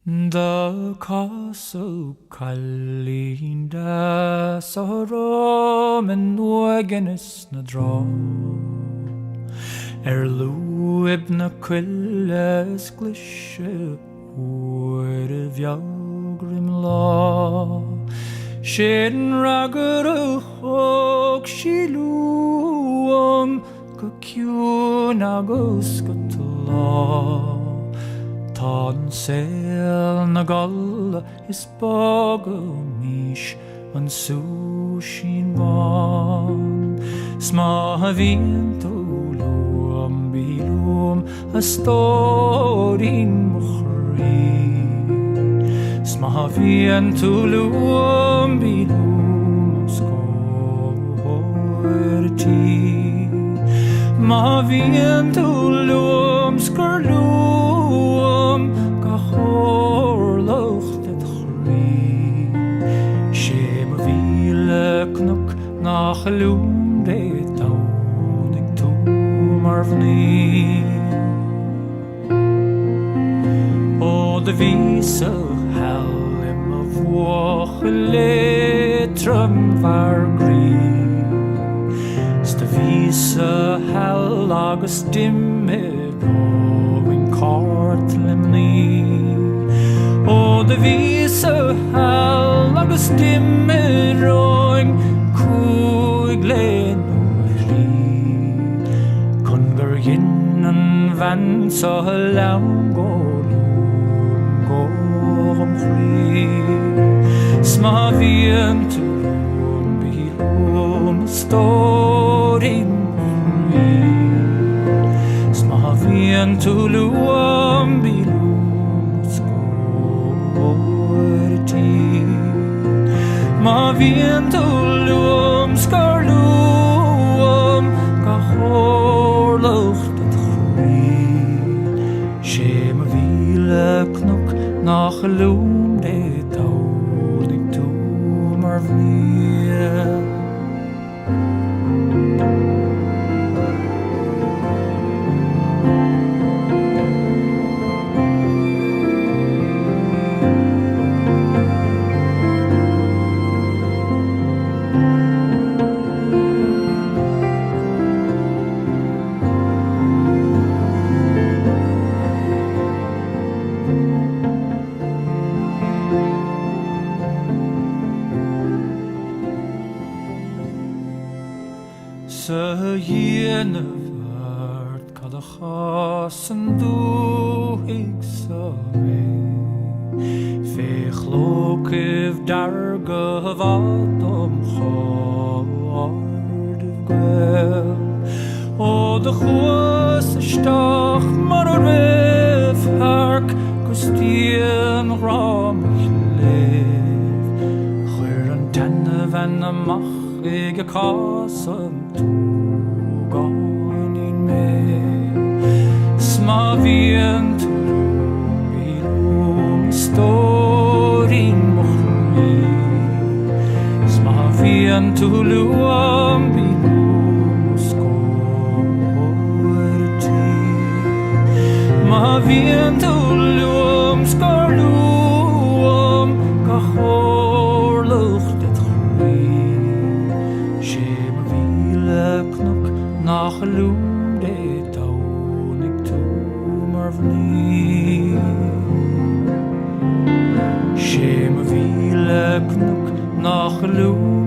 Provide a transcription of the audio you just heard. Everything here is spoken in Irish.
The castle Kalinda Sorom and Wagenis na draw Luib na quilles glishe Word of Yogrim law Shin raguru hok shiluum Kukunagus gutlaw Tan sel na galla is bogamish an sushin van Sma vintulum bilum a storin mukhri Sma vintulum bilum skorti Ma vintulum skorlum Kahorloch det chri Shem vile knok nach lum de taunig tu marvni O de vise helm of woche trum var gri Sta vise hell agus dimme Kartlimni O de vise hell agus dimmeroing Kuiglen ri Kungar ginnan van så lang Gorum fri Sma vienturum bilum storin Vientuluam bilum skorti Ma vientuluam skarluam Kahorloch det chri Shem vile knok nach lum de taulig tu marvni Sa yene vart kada chasen du ik sa me Fe chlokiv darga vadom chard of gwel O de chwas stach mar o rif hark Gustien ram ich lev Chwer an tenne van amach Ige kasen tu ganin me Sma vientulum bilum storin mochni Sma vientulum bilum skorti Ma vientulum skorluam kahorluch det chri Nach lum de taunig tu marvni Shem vile knok nach lum